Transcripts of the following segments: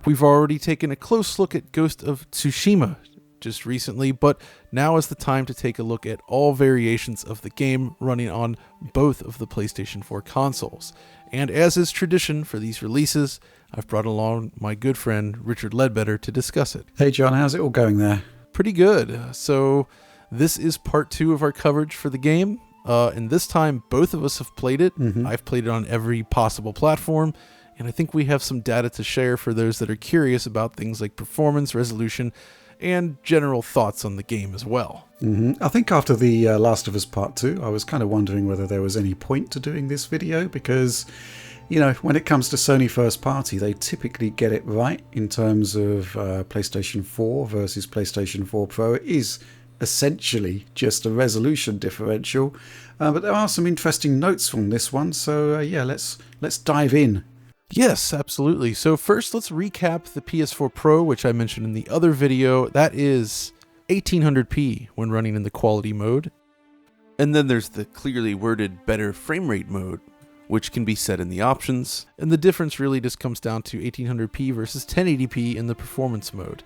We've already taken a close look at Ghost of Tsushima just recently, but now is the time to take a look at all variations of the game running on both of the PlayStation 4 consoles. And as is tradition for these releases, I've brought along my good friend Richard Leadbetter to discuss it. Hey John, how's it all going there? Pretty good. So this is part 2 of our coverage for the game, and this time both of us have played it. I've played it on every possible platform, and I think we have some data to share for those that are curious about things like performance, resolution, and general thoughts on the game as well. I think after the Last of Us Part 2, I was kind of wondering whether there was any point to doing this video because, you know, when it comes to Sony first party, they typically get it right in terms of PlayStation 4 versus PlayStation 4 Pro. It is essentially just a resolution differential, but there are some interesting notes from this one, so yeah, let's dive in. Yes, absolutely. So first, let's recap the PS4 Pro, which I mentioned in the other video. That is 1800p when running in the quality mode. And then there's the clearly worded better frame rate mode, which can be set in the options. And the difference really just comes down to 1800p versus 1080p in the performance mode.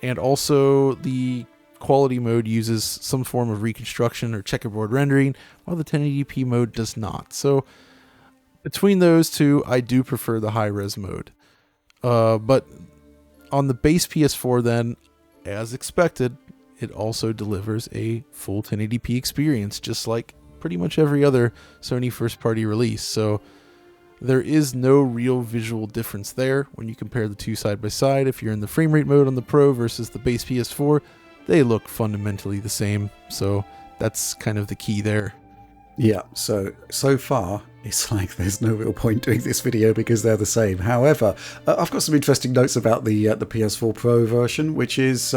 And also the quality mode uses some form of reconstruction or checkerboard rendering, while the 1080p mode does not. So between those two, I do prefer the high-res mode. But on the base PS4 then, as expected, it also delivers a full 1080p experience, just like pretty much every other Sony first-party release. So there is no real visual difference there when you compare the two side by side. If you're in the frame rate mode on the Pro versus the base PS4, they look fundamentally the same. So that's kind of the key there. Yeah, so far, it's like there's no real point doing this video because they're the same. However, I've got some interesting notes about the PS4 Pro version, which is,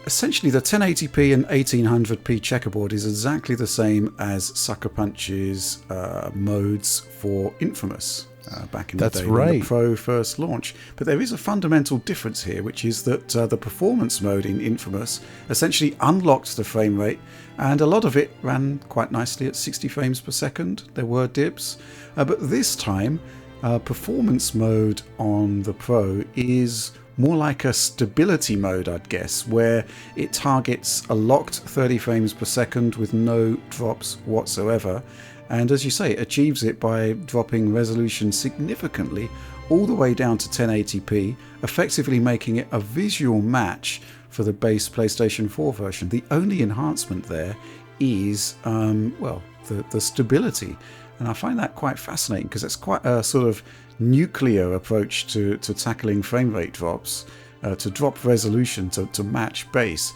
essentially the 1080p and 1800p checkerboard is exactly the same as Sucker Punch's modes for Infamous. Back in the day when the Pro first launched. But there is a fundamental difference here, which is that the performance mode in Infamous essentially unlocked the frame rate, and a lot of it ran quite nicely at 60 frames per second. There were dips, but this time performance mode on the Pro is more like a stability mode, I'd guess, where it targets a locked 30 frames per second with no drops whatsoever. And as you say, it achieves it by dropping resolution significantly all the way down to 1080p, effectively making it a visual match for the base PlayStation 4 version. The only enhancement there is, the stability. And I find that quite fascinating because it's quite a sort of nuclear approach to tackling frame rate drops, to drop resolution to match base.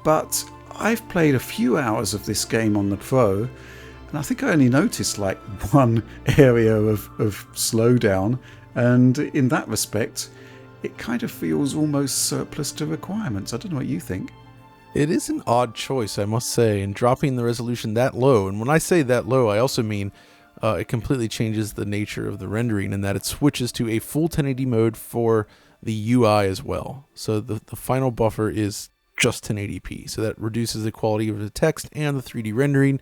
But I've played a few hours of this game on the Pro, and I think I only noticed like one area of slowdown, and in that respect, it kind of feels almost surplus to requirements. I don't know what you think. It is an odd choice, I must say, in dropping the resolution that low. And when I say that low, I also mean it completely changes the nature of the rendering in that it switches to a full 1080 mode for the UI as well. So the final buffer is just 1080p. So that reduces the quality of the text and the 3D rendering.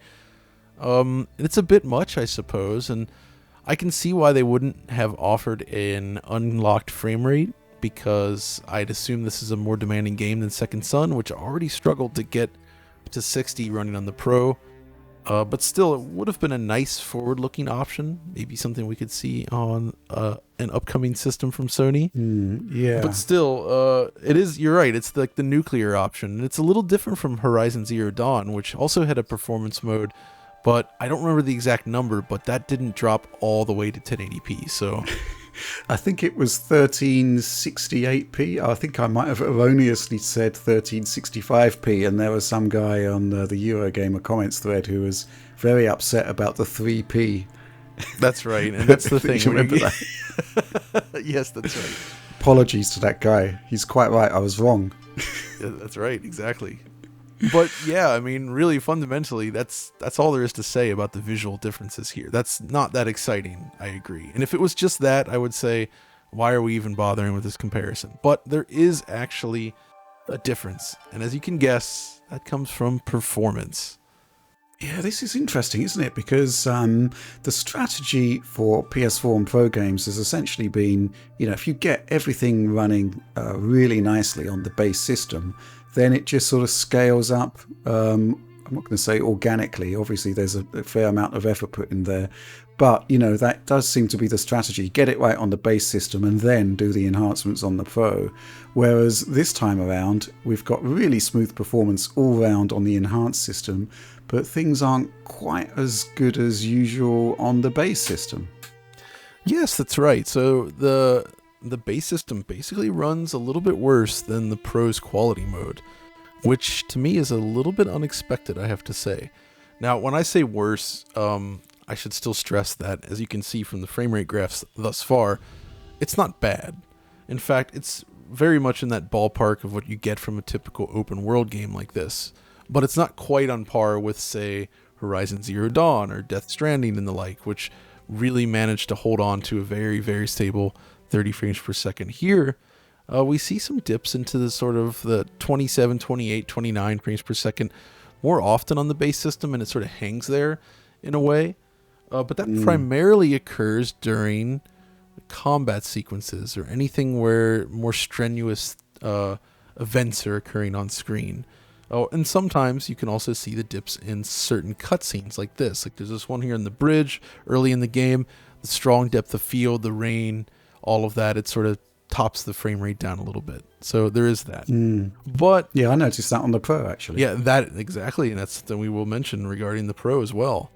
It's a bit much, I suppose, and I can see why they wouldn't have offered an unlocked frame rate, because I'd assume this is a more demanding game than Second Son, which already struggled to get to 60 running on the Pro. But still, it would have been a nice forward-looking option, maybe something we could see on an upcoming system from Sony. Yeah. But still, it is, you're right, it's like the nuclear option. And it's a little different from Horizon Zero Dawn, which also had a performance mode, but I don't remember the exact number, but that didn't drop all the way to 1080p, so... I think it was 1368p. I think I might have erroneously said 1365p, and there was some guy on the Eurogamer comments thread who was very upset about the 3p. That's right, and that's the thing. You remember that? Yes, that's right. Apologies to that guy. He's quite right. I was wrong. Yeah, that's right, exactly. But yeah, I mean, really fundamentally, that's all there is to say about the visual differences here. That's not that exciting, I agree. And if it was just that, I would say, why are we even bothering with this comparison? But there is actually a difference. And as you can guess, that comes from performance. Yeah, this is interesting, isn't it? Because the strategy for PS4 and Pro games has essentially been, if you get everything running really nicely on the base system, then it just sort of scales up. I'm not going to say organically. Obviously, there's a fair amount of effort put in there. But, that does seem to be the strategy. Get it right on the base system and then do the enhancements on the Pro. Whereas this time around, we've got really smooth performance all round on the enhanced system, but things aren't quite as good as usual on the base system. Yes, that's right. So the base system basically runs a little bit worse than the Pro's quality mode, which to me is a little bit unexpected, I have to say. Now, when I say worse, I should still stress that, as you can see from the frame rate graphs thus far, it's not bad. In fact, it's very much in that ballpark of what you get from a typical open world game like this. But it's not quite on par with, say, Horizon Zero Dawn or Death Stranding and the like, which really managed to hold on to a very, very stable 30 frames per second. Here, we see some dips into the sort of the 27, 28, 29 frames per second more often on the base system, and it sort of hangs there in a way. But that primarily occurs during combat sequences or anything where more strenuous events are occurring on screen. Oh, and sometimes you can also see the dips in certain cutscenes like this. Like there's this one here in the bridge early in the game. The strong depth of field, the rain, all of that, it sort of tops the frame rate down a little bit. So there is that. But yeah, I noticed that on the Pro actually. Yeah, that exactly, and that's something we will mention regarding the Pro as well.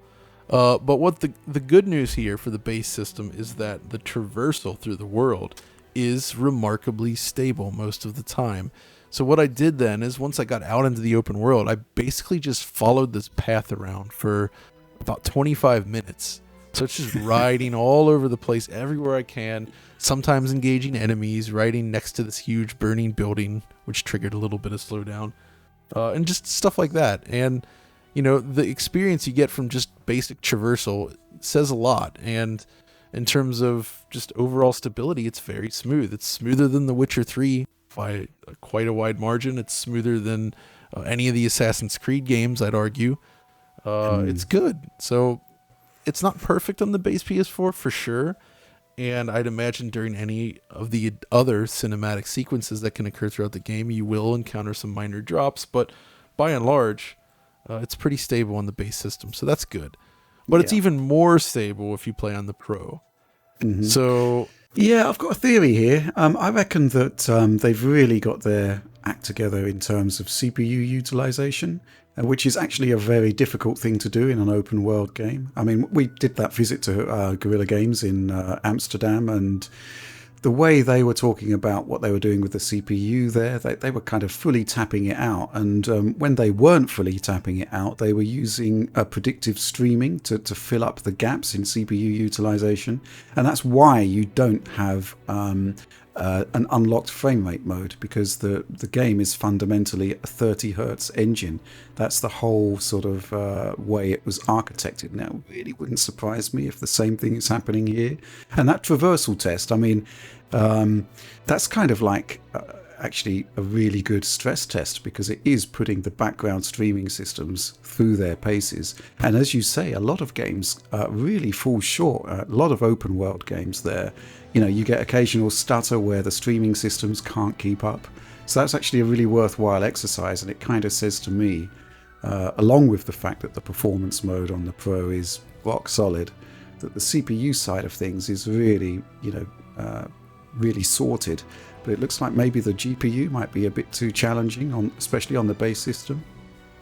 But what the good news here for the base system is that the traversal through the world is remarkably stable most of the time. So what I did then is once I got out into the open world, I basically just followed this path around for about 25 minutes. So it's just riding all over the place, everywhere I can, sometimes engaging enemies, riding next to this huge burning building, which triggered a little bit of slowdown, and just stuff like that. And the experience you get from just basic traversal says a lot. And in terms of just overall stability, it's very smooth. It's smoother than The Witcher 3 by quite a wide margin. It's smoother than any of the Assassin's Creed games, I'd argue. It's good. So it's not perfect on the base PS4 for sure. And I'd imagine during any of the other cinematic sequences that can occur throughout the game, you will encounter some minor drops. But by and large, it's pretty stable on the base system, so that's good. But it's even more stable if you play on the Pro. So yeah, I've got a theory here. I reckon that they've really got their act together in terms of CPU utilization, which is actually a very difficult thing to do in an open world game. I mean, we did that visit to Guerrilla Games in Amsterdam, and the way they were talking about what they were doing with the CPU there, they were kind of fully tapping it out. And when they weren't fully tapping it out, they were using predictive streaming to fill up the gaps in CPU utilization. And that's why you don't have an unlocked frame rate mode, because the game is fundamentally a 30 hertz engine. That's the whole sort of way it was architected. Now, it really wouldn't surprise me if the same thing is happening here. And that traversal test, I mean, that's kind of like actually a really good stress test, because it is putting the background streaming systems through their paces. And as you say, a lot of games really fall short. A lot of open world games there, you get occasional stutter where the streaming systems can't keep up. So that's actually a really worthwhile exercise, and it kind of says to me, along with the fact that the performance mode on the Pro is rock solid, that the CPU side of things is really, really sorted. But it looks like maybe the GPU might be a bit too challenging, especially on the base system.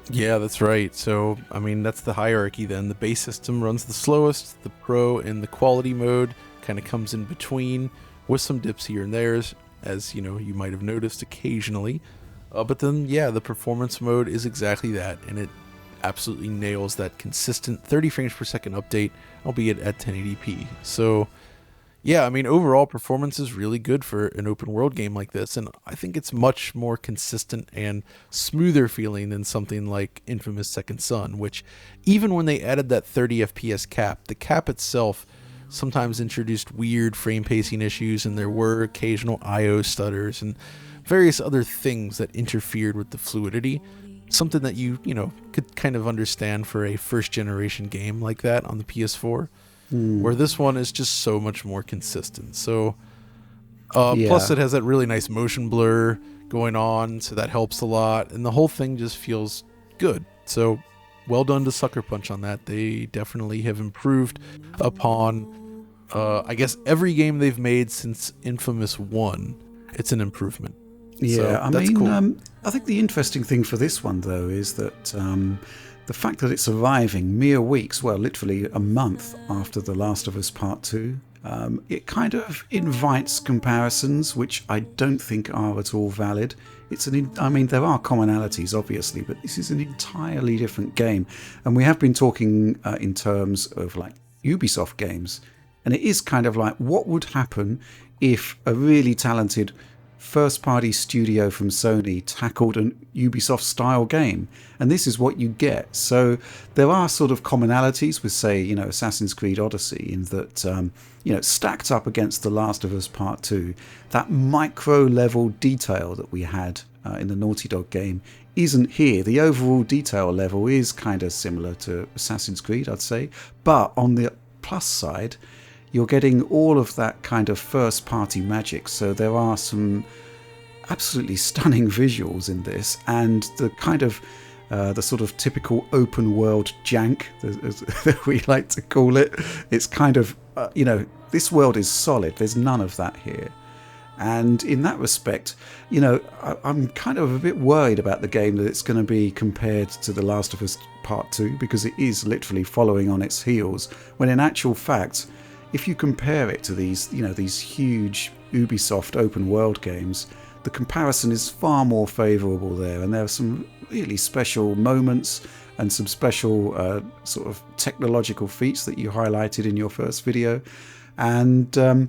Yeah, that's right. So, I mean, that's the hierarchy then. The base system runs the slowest. The Pro in the quality mode kind of comes in between with some dips here and there, as you might have noticed occasionally. But then, yeah, the performance mode is exactly that, and it absolutely nails that consistent 30 frames per second update, albeit at 1080p. So, yeah, I mean, overall performance is really good for an open world game like this, and I think it's much more consistent and smoother feeling than something like Infamous Second Son, which even when they added that 30 FPS cap, the cap itself sometimes introduced weird frame pacing issues, and there were occasional IO stutters and various other things that interfered with the fluidity. something that you could kind of understand for a first generation game like that on the PS4, where this one is just so much more consistent. So plus it has that really nice motion blur going on, so that helps a lot, and the whole thing just feels good. So well done to Sucker Punch on that. They definitely have improved upon I guess every game they've made since Infamous 1. It's an improvement. Yeah, so I that's mean, cool. I think the interesting thing for this one, though, is that the fact that it's arriving mere weeks, well, literally a month after The Last of Us Part 2, it kind of invites comparisons, which I don't think are at all valid. I mean, there are commonalities, obviously, but this is an entirely different game. And we have been talking in terms of like Ubisoft games. And it is kind of like, what would happen if a really talented first-party studio from Sony tackled an Ubisoft-style game? And this is what you get. So there are sort of commonalities with, say, Assassin's Creed Odyssey, in that, stacked up against The Last of Us Part 2, that micro-level detail that we had in the Naughty Dog game isn't here. The overall detail level is kind of similar to Assassin's Creed, I'd say. But on the plus side, you're getting all of that kind of first-party magic. So there are some absolutely stunning visuals in this, and the kind of the sort of typical open-world jank that we like to call it. It's kind of, this world is solid. There's none of that here. And in that respect, I'm kind of a bit worried about the game, that it's going to be compared to The Last of Us Part 2, because it is literally following on its heels, when in actual fact, if you compare it to these huge Ubisoft open world games, the comparison is far more favourable there, and there are some really special moments and some special sort of technological feats that you highlighted in your first video. And I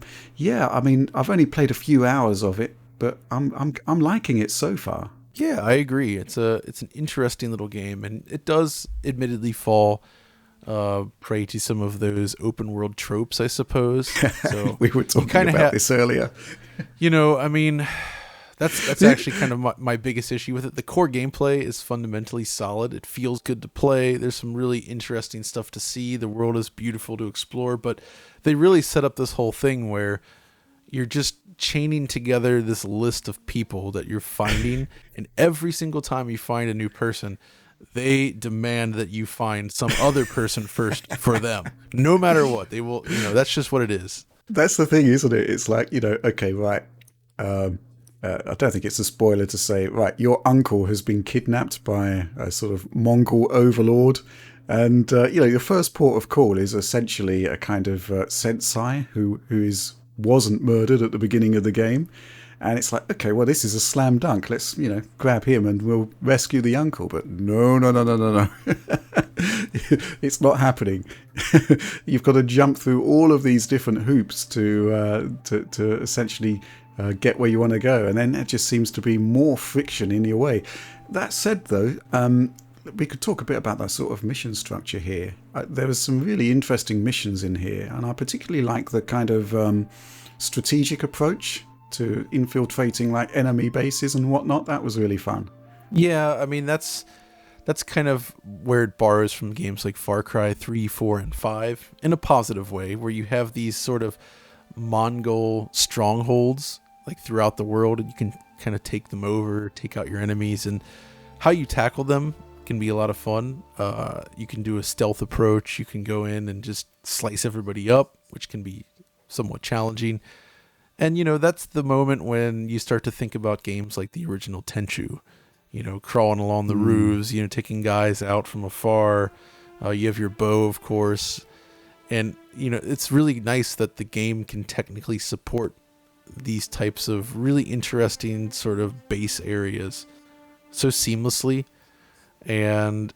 mean, I've only played a few hours of it, but I'm liking it so far. Yeah, I agree. It's an interesting little game, and it does admittedly fall prey to some of those open world tropes, I suppose. So we were talking about this earlier. I mean, that's actually kind of my biggest issue with it. The core gameplay is fundamentally solid. It feels good to play. There's some really interesting stuff to see. The world is beautiful to explore, but they really set up this whole thing where you're just chaining together this list of people that you're finding, and every single time you find a new person, they demand that you find some other person first for them. No matter what, they will, that's just what it is. That's the thing, isn't it? It's like, okay, right. I don't think it's a spoiler to say, right, your uncle has been kidnapped by a sort of Mongol overlord. And, your first port of call is essentially a kind of sensei who wasn't murdered at the beginning of the game. And it's like, okay, well, this is a slam dunk. Let's, grab him and we'll rescue the uncle. But no. It's not happening. You've got to jump through all of these different hoops to essentially get where you want to go. And then it just seems to be more friction in your way. That said, though, we could talk a bit about that sort of mission structure here. There was some really interesting missions in here. And I particularly like the kind of strategic approach to infiltrating like enemy bases and whatnot. That was really fun. Yeah, I mean, that's kind of where it borrows from games like Far Cry 3, 4, and 5 in a positive way, where you have these sort of Mongol strongholds like throughout the world, and you can kind of take them over, take out your enemies, and how you tackle them can be a lot of fun. You can do a stealth approach. You can go in and just slice everybody up, which can be somewhat challenging. And, that's the moment when you start to think about games like the original Tenchu, crawling along the roofs, taking guys out from afar. You have your bow, of course. And, it's really nice that the game can technically support these types of really interesting sort of base areas so seamlessly. And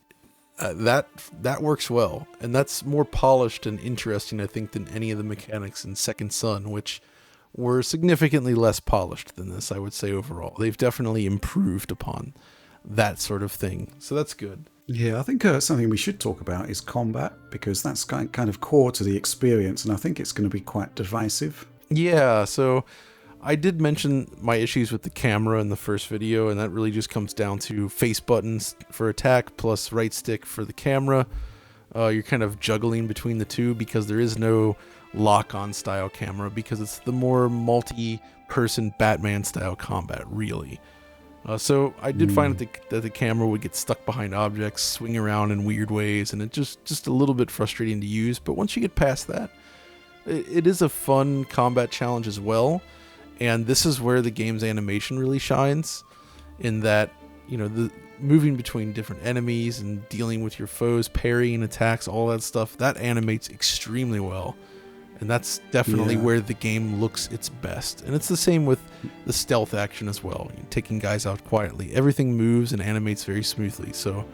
that works well. And that's more polished and interesting, I think, than any of the mechanics in Second Son, which were significantly less polished than this, I would say, overall. They've definitely improved upon that sort of thing. So that's good. Yeah, I think something we should talk about is combat, because that's kind of core to the experience, and I think it's going to be quite divisive. Yeah, so I did mention my issues with the camera in the first video, and that really just comes down to face buttons for attack plus right stick for the camera. You're kind of juggling between the two because there is no lock-on style camera, because it's the more multi-person Batman style combat, really. So I did find that the camera would get stuck behind objects, swing around in weird ways, and it just a little bit frustrating to use. But once you get past that, it is a fun combat challenge as well. And this is where the game's animation really shines, in that, the moving between different enemies and dealing with your foes, parrying attacks, all that stuff, that animates extremely well. And that's definitely where the game looks its best. And it's the same with the stealth action as well, taking guys out quietly. Everything moves and animates very smoothly, so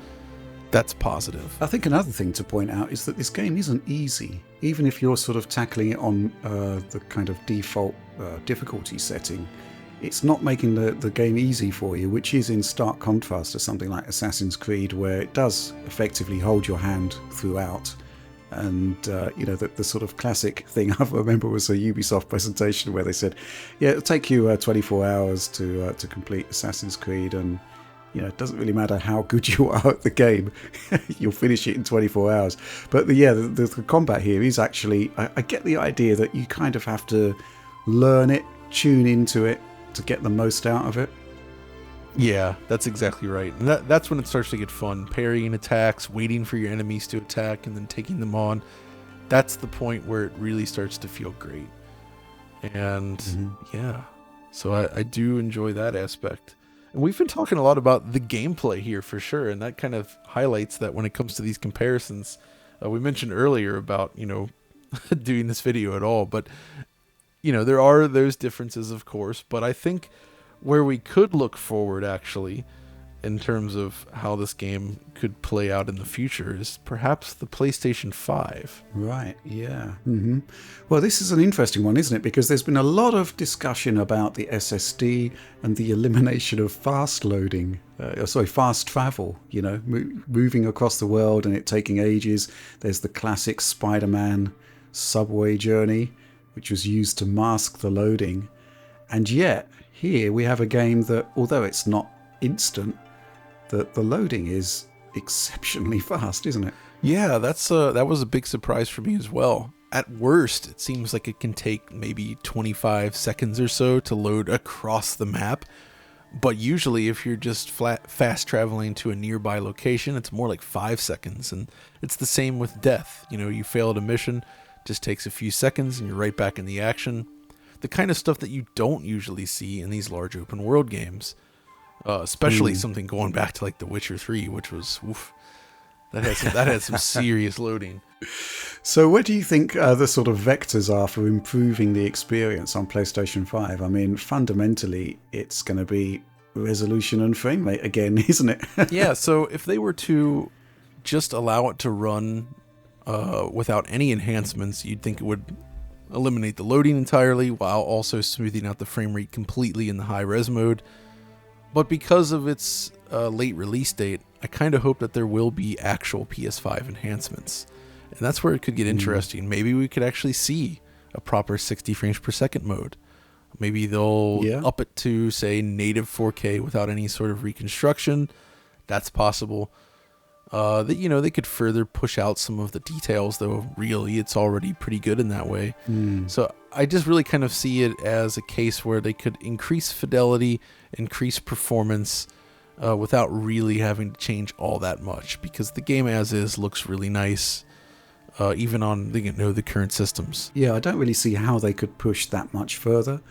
that's positive. I think another thing to point out is that this game isn't easy. Even if you're sort of tackling it on the kind of default difficulty setting, it's not making the game easy for you, which is in stark contrast to something like Assassin's Creed, where it does effectively hold your hand throughout. And, the sort of classic thing I remember was a Ubisoft presentation where they said, it'll take you 24 hours to complete Assassin's Creed, and, it doesn't really matter how good you are at the game, you'll finish it in 24 hours. But, the combat here is actually, I get the idea that you kind of have to learn it, tune into it to get the most out of it. Yeah, that's exactly right. And that's when it starts to get fun. Parrying attacks, waiting for your enemies to attack, and then taking them on. That's the point where it really starts to feel great. And so I do enjoy that aspect. And we've been talking a lot about the gameplay here for sure, and that kind of highlights that when it comes to these comparisons. We mentioned earlier about, doing this video at all, but, there are those differences, of course, but I think where we could look forward, actually, in terms of how this game could play out in the future, is perhaps the PlayStation 5. Right, yeah. Mm-hmm. Well, this is an interesting one, isn't it? Because there's been a lot of discussion about the SSD and the elimination of fast travel, moving across the world and it taking ages. There's the classic Spider-Man subway journey, which was used to mask the loading. And yet, here we have a game that, although it's not instant, the loading is exceptionally fast, isn't it? Yeah, that was a big surprise for me as well. At worst, it seems like it can take maybe 25 seconds or so to load across the map. But usually, if you're just fast traveling to a nearby location, it's more like 5 seconds. And it's the same with death. You failed a mission, just takes a few seconds and you're right back in the action. The kind of stuff that you don't usually see in these large open world games. Especially something going back to like The Witcher 3, which was, that had some serious loading. So where do you think the sort of vectors are for improving the experience on PlayStation 5? I mean, fundamentally, it's going to be resolution and frame rate again, isn't it? Yeah, so if they were to just allow it to run without any enhancements, you'd think it would eliminate the loading entirely while also smoothing out the frame rate completely in the high-res mode. But because of its late release date, I kind of hope that there will be actual PS5 enhancements. And that's where it could get interesting. Maybe we could actually see a proper 60 frames per second mode. Maybe they'll up it to, say, native 4K without any sort of reconstruction. That's possible. They could further push out some of the details, though really it's already pretty good in that way. So I just really kind of see it as a case where they could increase fidelity, increase performance, without really having to change all that much, because the game as is looks really nice, even on the current systems. Yeah, I don't really see how they could push that much further.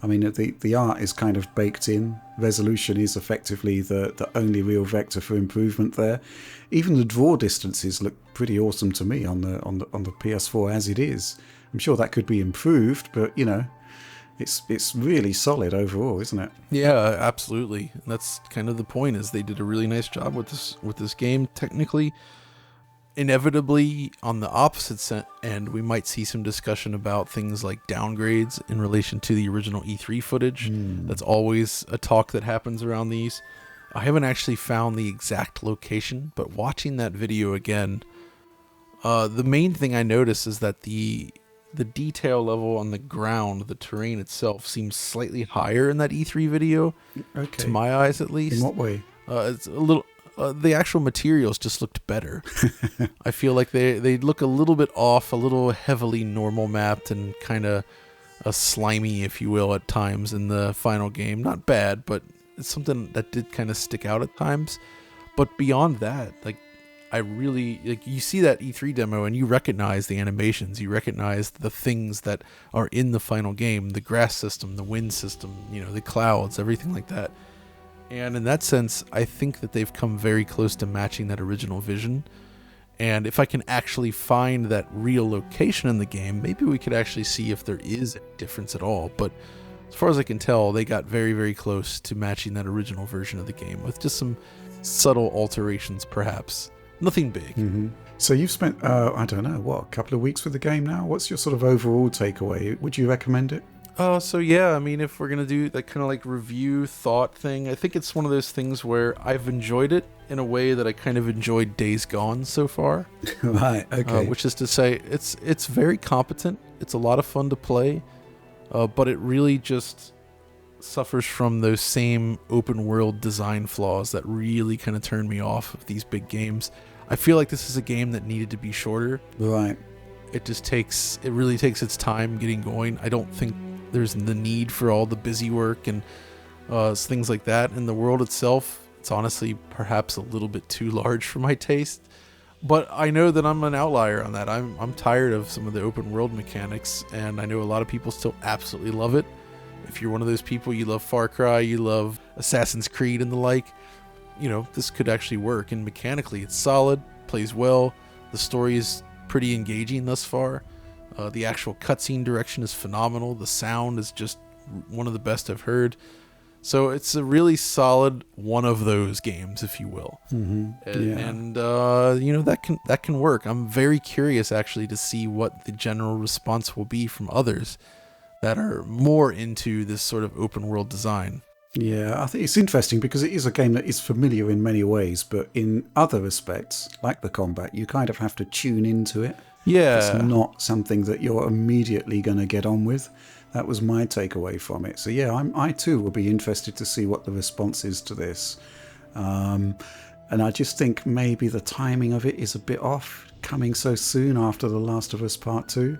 I mean, the art is kind of baked in. Resolution is effectively the only real vector for improvement there. Even the draw distances look pretty awesome to me on the PS4 as it is. I'm sure that could be improved, but it's really solid overall, isn't it? Yeah, absolutely. And that's kind of the point, is they did a really nice job with this game technically. Inevitably, on the opposite end, we might see some discussion about things like downgrades in relation to the original E3 footage. That's always a talk that happens around these. I haven't actually found the exact location, but watching that video again, the main thing I noticed is that the the detail level on the ground, the terrain itself, seems slightly higher in that E3 video. Okay. To my eyes, at least. In what way? It's a little. The actual materials just looked better. I feel like they look a little bit off, a little heavily normal mapped, and kind of slimy, if you will, at times in the final game. Not bad, but it's something that did kind of stick out at times. But beyond that, like, I really, like, you see that E3 demo and you recognize the animations, you recognize the things that are in the final game, the grass system, the wind system, the clouds, everything like that. And in that sense, I think that they've come very close to matching that original vision. And if I can actually find that real location in the game, maybe we could actually see if there is a difference at all. But as far as I can tell, they got very, very close to matching that original version of the game with just some subtle alterations, perhaps. Nothing big. Mm-hmm. So you've spent, I don't know, a couple of weeks with the game now? What's your sort of overall takeaway? Would you recommend it? So yeah, I mean, if we're going to do that kind of like review thought thing, I think it's one of those things where I've enjoyed it in a way that I kind of enjoyed Days Gone so far. Right, okay. Which is to say, it's very competent. It's a lot of fun to play, but it really just suffers from those same open world design flaws that really kind of turn me off of these big games. I feel like this is a game that needed to be shorter. Right. It really takes its time getting going. I don't think there's the need for all the busy work and things like that. In the world itself, it's honestly perhaps a little bit too large for my taste. But I know that I'm an outlier on that. I'm tired of some of the open world mechanics, and I know a lot of people still absolutely love it. If you're one of those people, you love Far Cry, you love Assassin's Creed and the like, this could actually work. And mechanically, it's solid, plays well. The story is pretty engaging thus far. The actual cutscene direction is phenomenal. The sound is just one of the best I've heard. So it's a really solid one of those games, if you will. Mm-hmm. Yeah. And that can work. I'm very curious actually to see what the general response will be from others that are more into this sort of open world design. Yeah, I think it's interesting because it is a game that is familiar in many ways, but in other respects, like the combat, you kind of have to tune into it. Yeah. It's not something that you're immediately going to get on with. That was my takeaway from it. So yeah, I too will be interested to see what the response is to this. And I just think maybe the timing of it is a bit off, coming so soon after The Last of Us Part 2.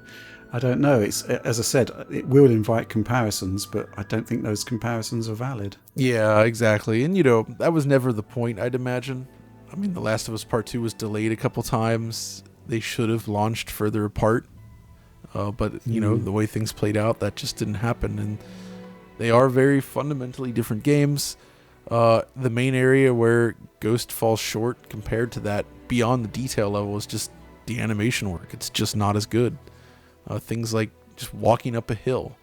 I don't know. It's, as I said, it will invite comparisons, but I don't think those comparisons are valid. Yeah, exactly. And, that was never the point, I'd imagine. I mean, The Last of Us Part 2 was delayed a couple times. They should have launched further apart. But, the way things played out, that just didn't happen. And they are very fundamentally different games. The main area where Ghost falls short compared to that, beyond the detail level, is just the animation work. It's just not as good. Things like just walking up a hill,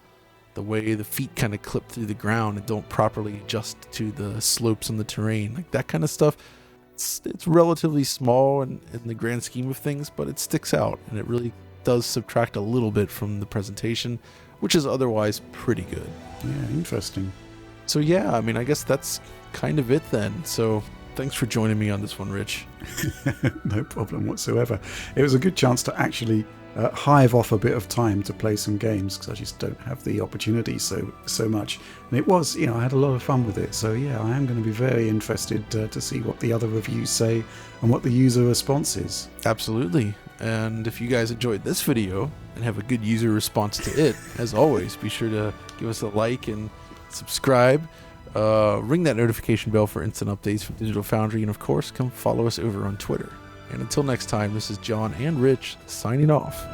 the way the feet kind of clip through the ground and don't properly adjust to the slopes on the terrain, like that kind of stuff. It's relatively small in the grand scheme of things, but it sticks out, and it really does subtract a little bit from the presentation, which is otherwise pretty good. Yeah, interesting. So yeah, I mean, I guess that's kind of it then. So thanks for joining me on this one, Rich. No problem whatsoever. It was a good chance to actually hive off a bit of time to play some games, because I just don't have the opportunity so much. And it was, I had a lot of fun with it. So yeah, I am going to be very interested to see what the other reviews say and what the user response is. Absolutely. And if you guys enjoyed this video and have a good user response to it, as always, be sure to give us a like and subscribe. Ring that notification bell for instant updates from Digital Foundry, and of course, come follow us over on Twitter. And until next time, this is John and Rich signing off.